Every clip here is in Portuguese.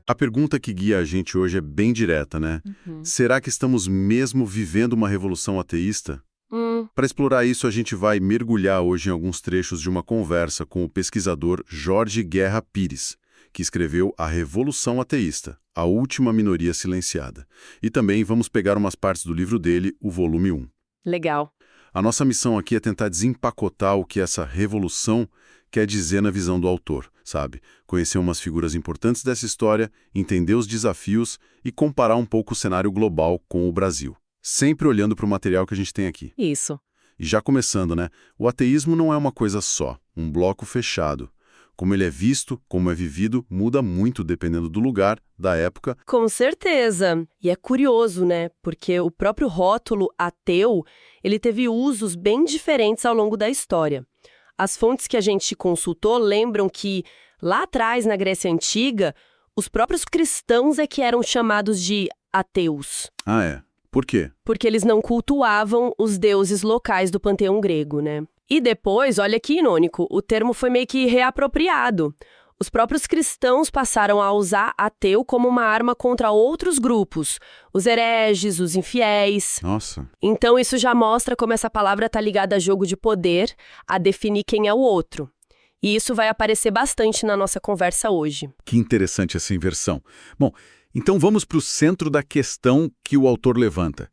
A pergunta que guia a gente hoje é bem direta, né? Uhum. Será que estamos mesmo vivendo uma revolução ateísta? Para explorar isso, a gente vai mergulhar hoje em alguns trechos de uma conversa com o pesquisador Jorge Guerra Pires, que escreveu A Revolução Ateísta, a última minoria silenciada. E também vamos pegar umas partes do livro dele, o volume 1. Legal. A nossa missão aqui é tentar desempacotar o que essa revolução quer dizer na visão do autor, sabe? Conhecer umas figuras importantes dessa história, entender os desafios e comparar um pouco o cenário global com o Brasil. Sempre olhando para o material que a gente tem aqui. Isso. E já começando, né? O ateísmo não é uma coisa só, um bloco fechado. Como ele é visto, como é vivido, muda muito dependendo do lugar, da época. Com certeza. E é curioso, né? Porque o próprio rótulo ateu, ele teve usos bem diferentes ao longo da história. As fontes que a gente consultou lembram que, lá atrás, na Grécia Antiga, os próprios cristãos é que eram chamados de ateus. Ah, é? Por quê? Porque eles não cultuavam os deuses locais do panteão grego, né? E depois, olha que irônico, o termo foi meio que reapropriado. Os próprios cristãos passaram a usar ateu como uma arma contra outros grupos, os hereges, os infiéis. Nossa. Então isso já mostra como essa palavra está ligada a jogo de poder, a definir quem é o outro. E isso vai aparecer bastante na nossa conversa hoje. Que interessante essa inversão. Bom, então vamos para o centro da questão que o autor levanta.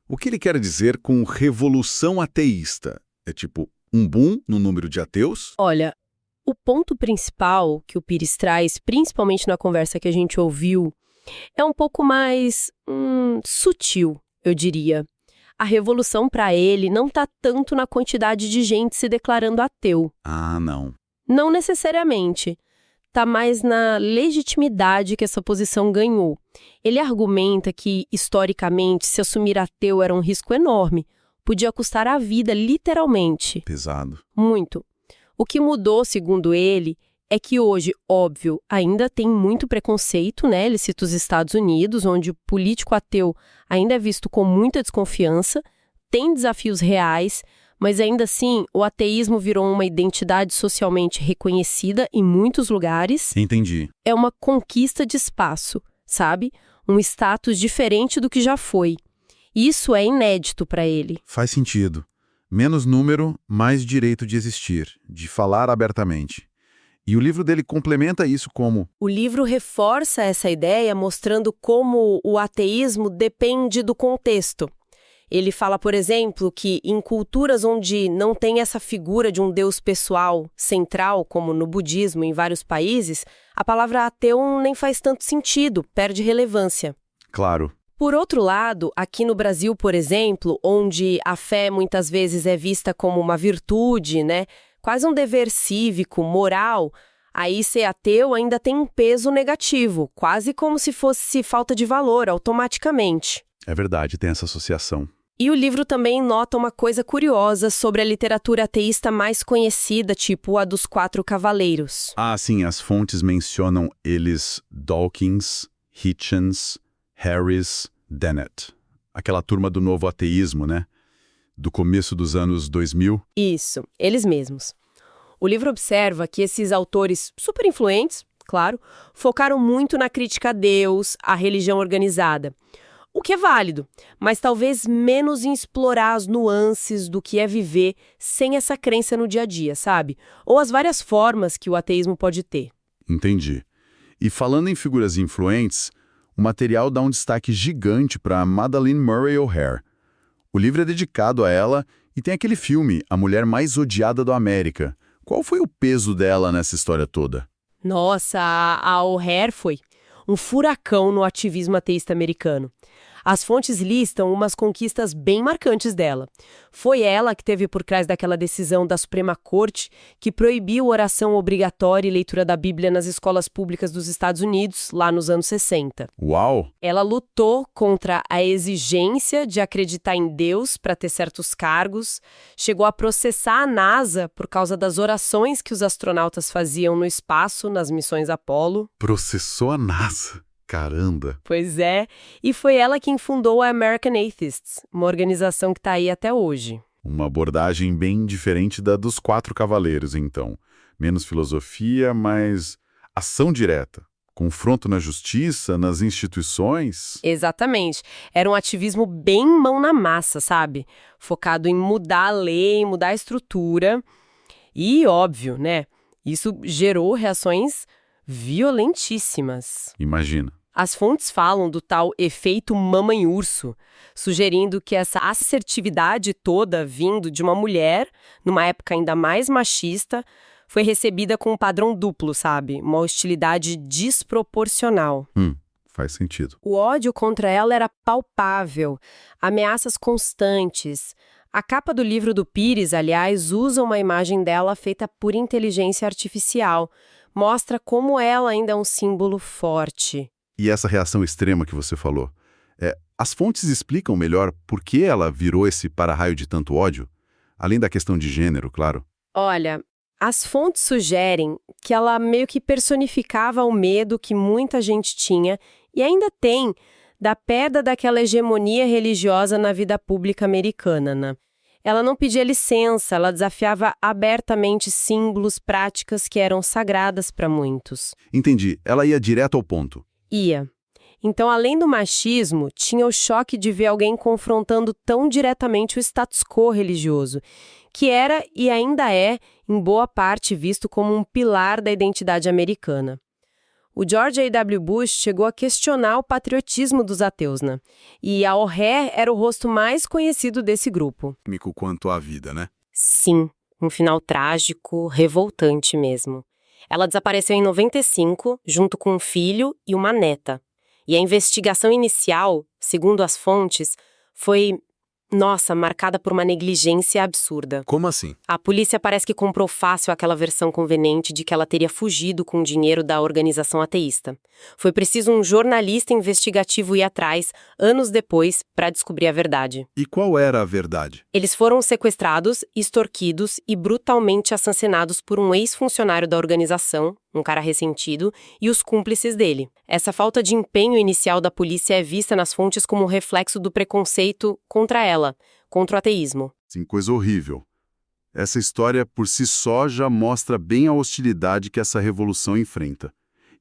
O que ele quer dizer com revolução ateísta? É tipo um boom no número de ateus? Olha, o ponto principal que o Pires traz, principalmente na conversa que a gente ouviu, é um pouco mais sutil, eu diria. A revolução para ele não está tanto na quantidade de gente se declarando ateu. Ah, não. Não necessariamente. Está mais na legitimidade que essa posição ganhou. Ele argumenta que, historicamente, se assumir ateu era um risco enorme. Podia custar a vida, literalmente. Pesado. Muito. O que mudou, segundo ele, é que hoje, óbvio, ainda tem muito preconceito, né? Ele cita os Estados Unidos, onde o político ateu ainda é visto com muita desconfiança, tem desafios reais, mas ainda assim o ateísmo virou uma identidade socialmente reconhecida em muitos lugares. Entendi. É uma conquista de espaço, sabe? Um status diferente do que já foi. Isso é inédito para ele. Faz sentido. Menos número, mais direito de existir, de falar abertamente. E o livro dele complementa isso como... O livro reforça essa ideia mostrando como o ateísmo depende do contexto. Ele fala, por exemplo, que em culturas onde não tem essa figura de um deus pessoal, central, como no budismo em vários países, a palavra ateu nem faz tanto sentido, perde relevância. Claro. Por outro lado, aqui no Brasil, por exemplo, onde a fé muitas vezes é vista como uma virtude, né? Quase um dever cívico, moral, aí ser ateu ainda tem um peso negativo, quase como se fosse falta de valor, automaticamente. É verdade, tem essa associação. E o livro também nota uma coisa curiosa sobre a literatura ateísta mais conhecida, tipo a dos Quatro Cavaleiros. Ah, sim, as fontes mencionam eles Dawkins, Hitchens, Harris, Dennett. Aquela turma do novo ateísmo, né? Do começo dos anos 2000. Isso, eles mesmos. O livro observa que esses autores super influentes, claro, focaram muito na crítica a Deus, à religião organizada. O que é válido, mas talvez menos em explorar as nuances do que é viver sem essa crença no dia a dia, sabe? Ou as várias formas que o ateísmo pode ter. Entendi. E falando em figuras influentes, o material dá um destaque gigante para Madalyn Murray O'Hair. O livro é dedicado a ela e tem aquele filme, A Mulher Mais Odiada da América. Qual foi o peso dela nessa história toda? Nossa, a O'Hair foi um furacão no ativismo ateísta americano. As fontes listam umas conquistas bem marcantes dela. Foi ela que teve por trás daquela decisão da Suprema Corte que proibiu oração obrigatória e leitura da Bíblia nas escolas públicas dos Estados Unidos, lá nos anos 60. Uau! Ela lutou contra a exigência de acreditar em Deus para ter certos cargos, chegou a processar a NASA por causa das orações que os astronautas faziam no espaço nas missões Apollo. Processou a NASA. Caramba! Pois é, e foi ela quem fundou a American Atheists, uma organização que está aí até hoje. Uma abordagem bem diferente da dos Quatro Cavaleiros, então. Menos filosofia, mas ação direta. Confronto na justiça, nas instituições? Exatamente. Era um ativismo bem mão na massa, sabe? Focado em mudar a lei, mudar a estrutura. E, óbvio, né? Isso gerou reações violentíssimas. Imagina. As fontes falam do tal efeito mamãe-urso, sugerindo que essa assertividade toda vindo de uma mulher, numa época ainda mais machista, foi recebida com um padrão duplo, sabe? Uma hostilidade desproporcional. Faz sentido. O ódio contra ela era palpável, ameaças constantes. A capa do livro do Pires, aliás, usa uma imagem dela feita por inteligência artificial. Mostra como ela ainda é um símbolo forte. E essa reação extrema que você falou, as fontes explicam melhor por que ela virou esse para-raio de tanto ódio? Além da questão de gênero, claro. Olha, as fontes sugerem que ela meio que personificava o medo que muita gente tinha e ainda tem da perda daquela hegemonia religiosa na vida pública americana, né? Ela não pedia licença, ela desafiava abertamente símbolos, práticas que eram sagradas para muitos. Entendi. Ela ia direto ao ponto. Ia. Então, além do machismo, tinha o choque de ver alguém confrontando tão diretamente o status quo religioso, que era e ainda é, em boa parte, visto como um pilar da identidade americana. O George A.W. Bush chegou a questionar o patriotismo dos ateus, né? E a O'Hare era o rosto mais conhecido desse grupo. Cômico quanto à vida, né? Sim, um final trágico, revoltante mesmo. Ela desapareceu em 95, junto com um filho e uma neta. E a investigação inicial, segundo as fontes, foi, marcada por uma negligência absurda. Como assim? A polícia parece que comprou fácil aquela versão conveniente de que ela teria fugido com o dinheiro da organização ateísta. Foi preciso um jornalista investigativo ir atrás, anos depois, para descobrir a verdade. E qual era a verdade? Eles foram sequestrados, extorquidos e brutalmente assassinados por um ex-funcionário da organização, um cara ressentido, e os cúmplices dele. Essa falta de empenho inicial da polícia é vista nas fontes como um reflexo do preconceito contra ela, contra o ateísmo. Sim, coisa horrível. Essa história por si só já mostra bem a hostilidade que essa revolução enfrenta.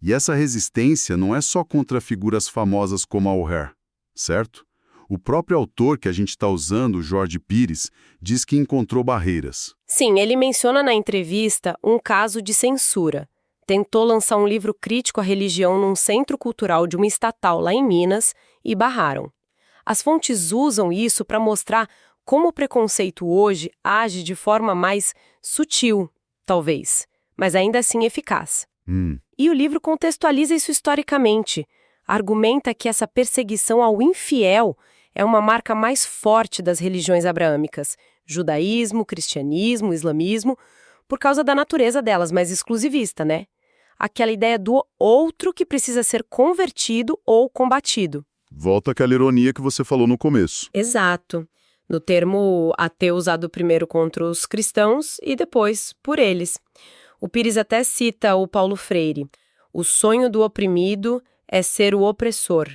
E essa resistência não é só contra figuras famosas como a O'Hare, certo? O próprio autor que a gente está usando, Jorge Pires, diz que encontrou barreiras. Sim, ele menciona na entrevista um caso de censura. Tentou lançar um livro crítico à religião num centro cultural de uma estatal lá em Minas e barraram. As fontes usam isso para mostrar como o preconceito hoje age de forma mais sutil, talvez, mas ainda assim eficaz. E o livro contextualiza isso historicamente. Argumenta que essa perseguição ao infiel é uma marca mais forte das religiões abraâmicas, judaísmo, cristianismo, islamismo, por causa da natureza delas, mais exclusivista, né? Aquela ideia do outro que precisa ser convertido ou combatido. Volta àquela ironia que você falou no começo. Exato. No termo ateu usado primeiro contra os cristãos e depois por eles. O Pires até cita o Paulo Freire. O sonho do oprimido é ser o opressor.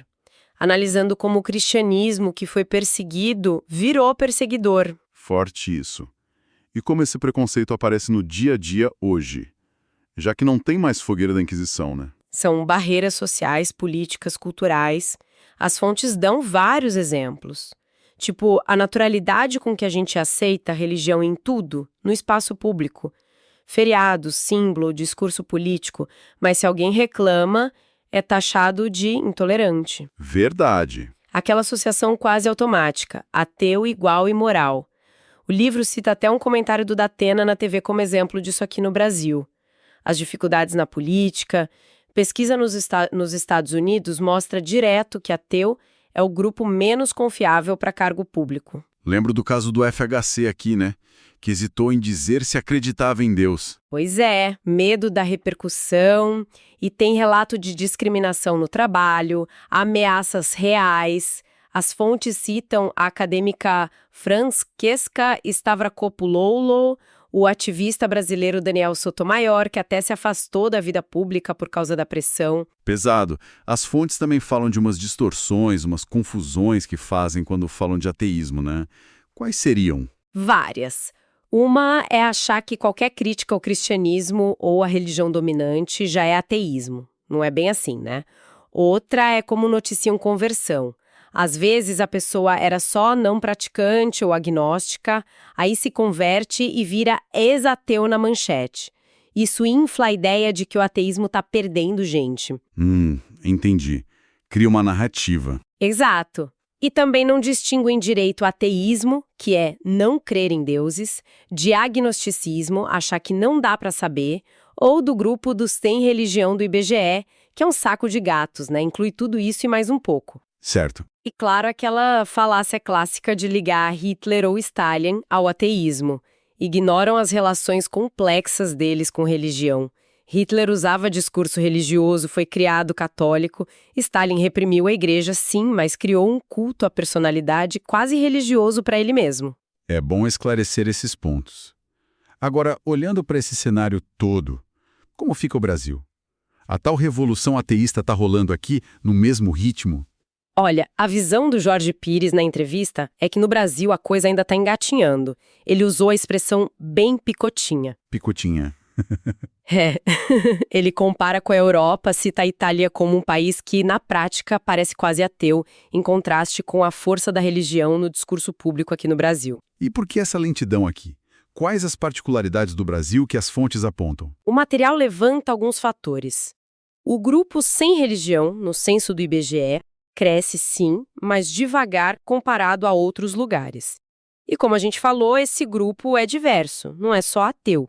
Analisando como o cristianismo, que foi perseguido, virou perseguidor. Forte isso. E como esse preconceito aparece no dia a dia hoje? Já que não tem mais fogueira da Inquisição, né? São barreiras sociais, políticas, culturais. As fontes dão vários exemplos. Tipo, a naturalidade com que a gente aceita a religião em tudo, no espaço público. Feriado, símbolo, discurso político. Mas se alguém reclama, é taxado de intolerante. Verdade. Aquela associação quase automática, ateu igual imoral. O livro cita até um comentário do Datena na TV como exemplo disso aqui no Brasil. As dificuldades na política. Pesquisa nos Estados Unidos mostra direto que ateu é o grupo menos confiável para cargo público. Lembro do caso do FHC aqui, né? Que hesitou em dizer se acreditava em Deus. Pois é, medo da repercussão, e tem relato de discriminação no trabalho, ameaças reais. As fontes citam a acadêmica Francesca Stavrakopoulos, o ativista brasileiro Daniel Sotomayor, que até se afastou da vida pública por causa da pressão. Pesado. As fontes também falam de umas distorções, umas confusões que fazem quando falam de ateísmo, né? Quais seriam? Várias. Uma é achar que qualquer crítica ao cristianismo ou à religião dominante já é ateísmo. Não é bem assim, né? Outra é como noticiam conversão. Às vezes a pessoa era só não praticante ou agnóstica, aí se converte e vira ex-ateu na manchete. Isso infla a ideia de que o ateísmo está perdendo gente. Entendi. Cria uma narrativa. Exato. E também não distinguem direito ateísmo, que é não crer em deuses, de agnosticismo, achar que não dá para saber, ou do grupo dos sem religião do IBGE, que é um saco de gatos, né? Inclui tudo isso e mais um pouco. Certo. E claro, aquela falácia clássica de ligar Hitler ou Stalin ao ateísmo. Ignoram as relações complexas deles com religião. Hitler usava discurso religioso, foi criado católico. Stalin reprimiu a igreja, sim, mas criou um culto à personalidade quase religioso para ele mesmo. É bom esclarecer esses pontos. Agora, olhando para esse cenário todo, como fica o Brasil? A tal revolução ateísta está rolando aqui no mesmo ritmo? Olha, a visão do Jorge Pires na entrevista é que no Brasil a coisa ainda está engatinhando. Ele usou a expressão bem picotinha. Picotinha. É, ele compara com a Europa, cita a Itália como um país que, na prática, parece quase ateu, em contraste com a força da religião no discurso público aqui no Brasil. E por que essa lentidão aqui? Quais as particularidades do Brasil que as fontes apontam? O material levanta alguns fatores. O grupo sem religião, no censo do IBGE, cresce sim, mas devagar comparado a outros lugares. E como a gente falou, esse grupo é diverso, não é só ateu.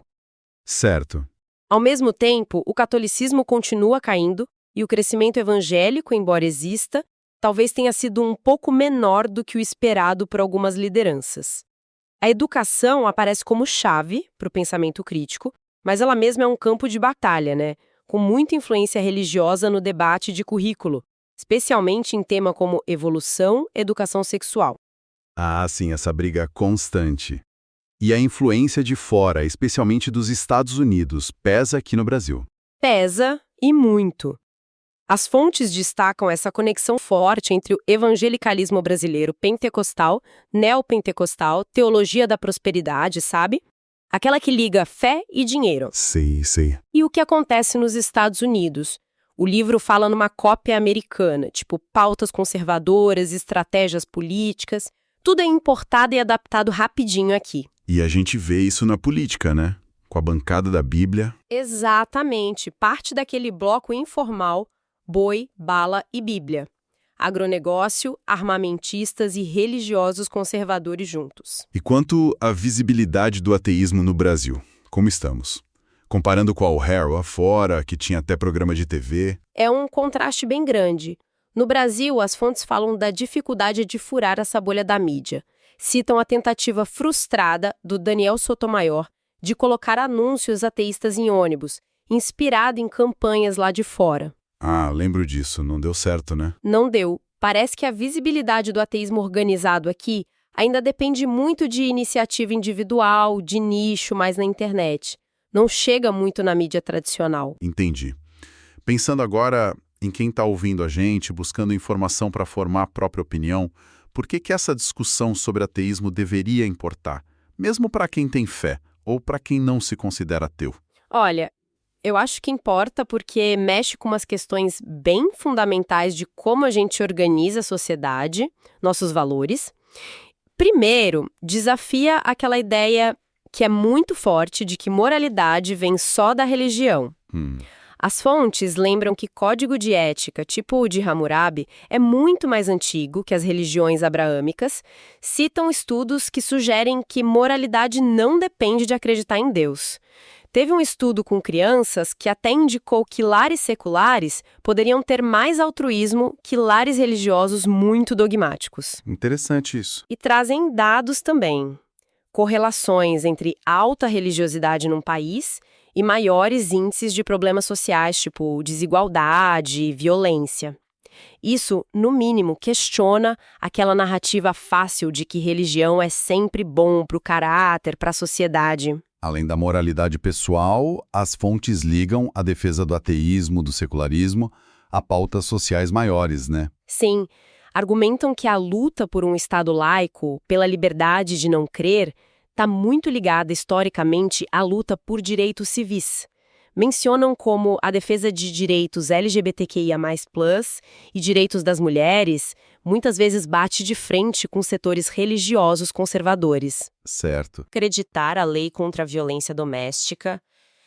Certo. Ao mesmo tempo, o catolicismo continua caindo e o crescimento evangélico, embora exista, talvez tenha sido um pouco menor do que o esperado por algumas lideranças. A educação aparece como chave para o pensamento crítico, mas ela mesma é um campo de batalha, né? Com muita influência religiosa no debate de currículo, especialmente em tema como evolução, educação sexual. Ah, sim, essa briga constante. E a influência de fora, especialmente dos Estados Unidos, pesa aqui no Brasil? Pesa, e muito. As fontes destacam essa conexão forte entre o evangelicalismo brasileiro pentecostal, neopentecostal, teologia da prosperidade, sabe? Aquela que liga fé e dinheiro. Sei. E o que acontece nos Estados Unidos? O livro fala numa cópia americana, tipo pautas conservadoras, estratégias políticas. Tudo é importado e adaptado rapidinho aqui. E a gente vê isso na política, né? Com a bancada da Bíblia. Exatamente. Parte daquele bloco informal, boi, bala e Bíblia. Agronegócio, armamentistas e religiosos conservadores juntos. E quanto à visibilidade do ateísmo no Brasil? Como estamos? Comparando com a O'Hare afora, que tinha até programa de TV. É um contraste bem grande. No Brasil, as fontes falam da dificuldade de furar essa bolha da mídia. Citam a tentativa frustrada do Daniel Sotomayor de colocar anúncios ateístas em ônibus, inspirado em campanhas lá de fora. Ah, lembro disso. Não deu certo, né? Não deu. Parece que a visibilidade do ateísmo organizado aqui ainda depende muito de iniciativa individual, de nicho, mais na internet. Não chega muito na mídia tradicional. Entendi. Pensando agora em quem está ouvindo a gente, buscando informação para formar a própria opinião, por que essa discussão sobre ateísmo deveria importar? Mesmo para quem tem fé ou para quem não se considera ateu? Olha, eu acho que importa porque mexe com umas questões bem fundamentais de como a gente organiza a sociedade, nossos valores. Primeiro, desafia aquela ideia que é muito forte de que moralidade vem só da religião. As fontes lembram que código de ética, tipo o de Hammurabi, é muito mais antigo que as religiões abraâmicas, citam estudos que sugerem que moralidade não depende de acreditar em Deus. Teve um estudo com crianças que até indicou que lares seculares poderiam ter mais altruísmo que lares religiosos muito dogmáticos. Interessante isso. E trazem dados também. Correlações entre alta religiosidade num país e maiores índices de problemas sociais, tipo desigualdade e violência. Isso, no mínimo, questiona aquela narrativa fácil de que religião é sempre bom para o caráter, para a sociedade. Além da moralidade pessoal, as fontes ligam a defesa do ateísmo, do secularismo, a pautas sociais maiores, né? Sim, argumentam que a luta por um Estado laico, pela liberdade de não crer, está muito ligada historicamente à luta por direitos civis. mencionam como a defesa de direitos LGBTQIA+, e direitos das mulheres muitas vezes bate de frente com setores religiosos conservadores. Certo. Acreditar a lei contra a violência doméstica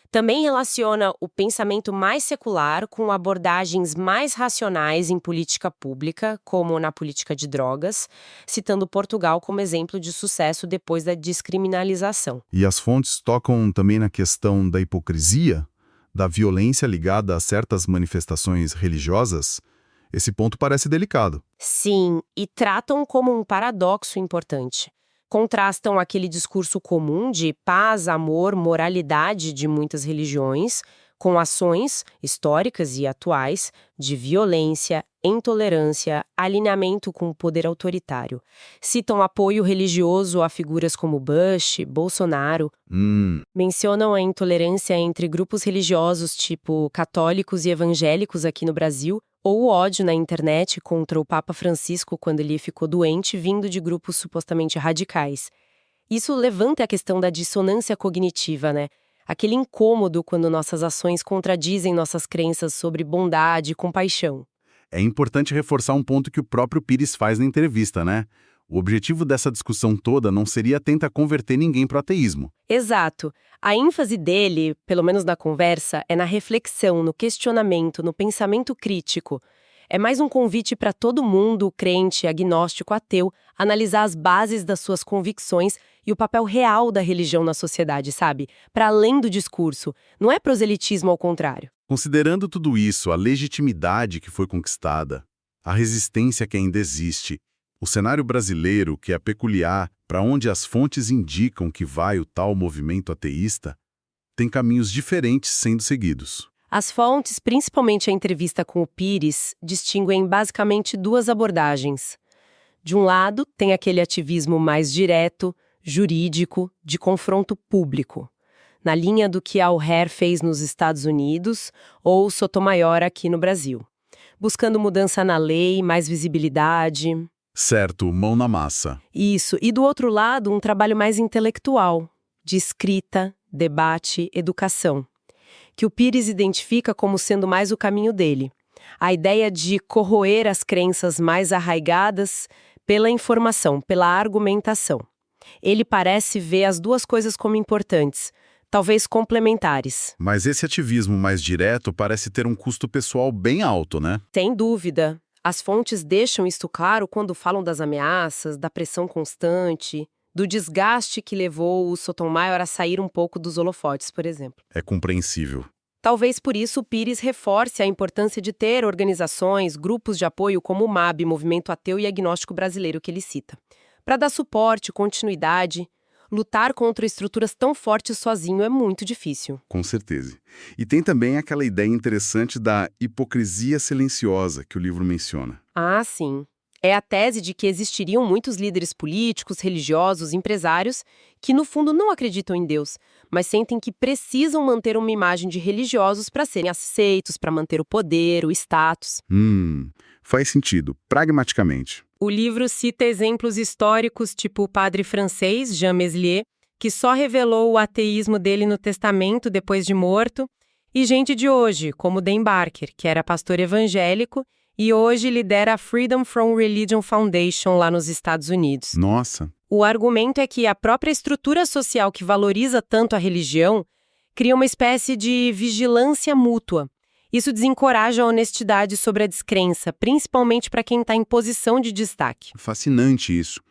também relaciona o pensamento mais secular com abordagens mais racionais em política pública, como na política de drogas, citando Portugal como exemplo de sucesso depois da descriminalização. E as fontes tocam também na questão da hipocrisia, da violência ligada a certas manifestações religiosas? Esse ponto parece delicado. Sim, e tratam como um paradoxo importante. Contrastam aquele discurso comum de paz, amor, moralidade de muitas religiões, com ações históricas e atuais de violência, intolerância, alinhamento com o poder autoritário. Citam apoio religioso a figuras como Bush, Bolsonaro. Mencionam a intolerância entre grupos religiosos tipo católicos e evangélicos aqui no Brasil, ou o ódio na internet contra o Papa Francisco quando ele ficou doente, vindo de grupos supostamente radicais. Isso levanta a questão da dissonância cognitiva, né? Aquele incômodo quando nossas ações contradizem nossas crenças sobre bondade e compaixão. É importante reforçar um ponto que o próprio Pires faz na entrevista, né? O objetivo dessa discussão toda não seria tentar converter ninguém para o ateísmo. Exato. A ênfase dele, pelo menos na conversa, é na reflexão, no questionamento, no pensamento crítico. É mais um convite para todo mundo, crente, agnóstico, ateu, analisar as bases das suas convicções e o papel real da religião na sociedade, sabe? Para além do discurso. Não é proselitismo ao contrário. Considerando tudo isso, a legitimidade que foi conquistada, a resistência que ainda existe, o cenário brasileiro, que é peculiar, para onde as fontes indicam que vai o tal movimento ateísta, tem caminhos diferentes sendo seguidos. As fontes, principalmente a entrevista com o Pires, distinguem basicamente duas abordagens. De um lado, tem aquele ativismo mais direto, jurídico, de confronto público, na linha do que Al Haer fez nos Estados Unidos ou Sotomayor aqui no Brasil, buscando mudança na lei, mais visibilidade. Certo, mão na massa. Isso, e do outro lado, um trabalho mais intelectual, de escrita, debate, educação, que o Pires identifica como sendo mais o caminho dele. A ideia de corroer as crenças mais arraigadas pela informação, pela argumentação. Ele parece ver as duas coisas como importantes, talvez complementares. Mas esse ativismo mais direto parece ter um custo pessoal bem alto, né? Sem dúvida. As fontes deixam isso claro quando falam das ameaças, da pressão constante, do desgaste que levou o Sotomayor a sair um pouco dos holofotes, por exemplo. É compreensível. Talvez por isso o Pires reforce a importância de ter organizações, grupos de apoio como o MAB, Movimento Ateu e Agnóstico Brasileiro, que ele cita, para dar suporte, continuidade. Lutar contra estruturas tão fortes sozinho é muito difícil. Com certeza. E tem também aquela ideia interessante da hipocrisia silenciosa que o livro menciona. Ah, sim. É a tese de que existiriam muitos líderes políticos, religiosos, empresários que, no fundo, não acreditam em Deus, mas sentem que precisam manter uma imagem de religiosos para serem aceitos, para manter o poder, o status. Faz sentido, pragmaticamente. O livro cita exemplos históricos, tipo o padre francês, Jean Meslier, que só revelou o ateísmo dele no testamento depois de morto, e gente de hoje, como Dan Barker, que era pastor evangélico e hoje lidera a Freedom from Religion Foundation lá nos Estados Unidos. Nossa! O argumento é que a própria estrutura social que valoriza tanto a religião cria uma espécie de vigilância mútua. Isso desencoraja a honestidade sobre a descrença, principalmente para quem está em posição de destaque. Fascinante isso.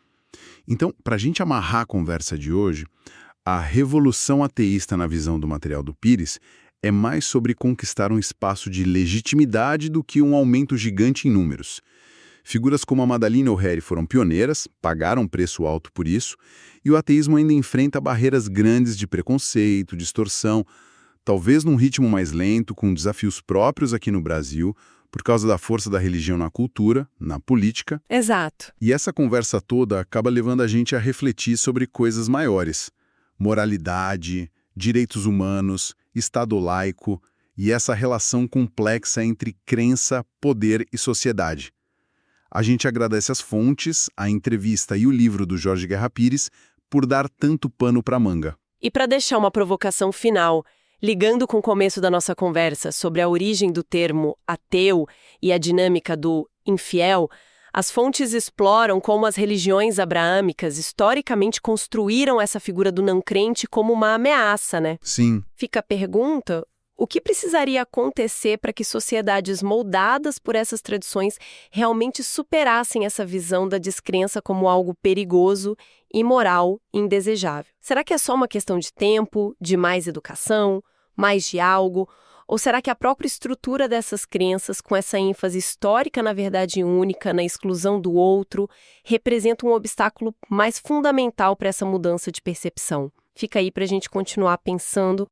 Então, para a gente amarrar a conversa de hoje, a revolução ateísta na visão do material do Pires é mais sobre conquistar um espaço de legitimidade do que um aumento gigante em números. Figuras como a Madalena O'Hare foram pioneiras, pagaram preço alto por isso, e o ateísmo ainda enfrenta barreiras grandes de preconceito, distorção, talvez num ritmo mais lento, com desafios próprios aqui no Brasil, por causa da força da religião na cultura, na política. Exato. E essa conversa toda acaba levando a gente a refletir sobre coisas maiores. Moralidade, direitos humanos, Estado laico e essa relação complexa entre crença, poder e sociedade. A gente agradece as fontes, a entrevista e o livro do Jorge Guerra Pires por dar tanto pano para manga. E para deixar uma provocação final, Ligando com o começo da nossa conversa sobre a origem do termo ateu e a dinâmica do infiel, as fontes exploram como as religiões abraâmicas historicamente construíram essa figura do não crente como uma ameaça, né? Sim. Fica a pergunta: o que precisaria acontecer para que sociedades moldadas por essas tradições realmente superassem essa visão da descrença como algo perigoso, imoral e indesejável? Será que é só uma questão de tempo, de mais educação, mais diálogo? Ou será que a própria estrutura dessas crenças, com essa ênfase histórica na verdade única, na exclusão do outro, representa um obstáculo mais fundamental para essa mudança de percepção? Fica aí para a gente continuar pensando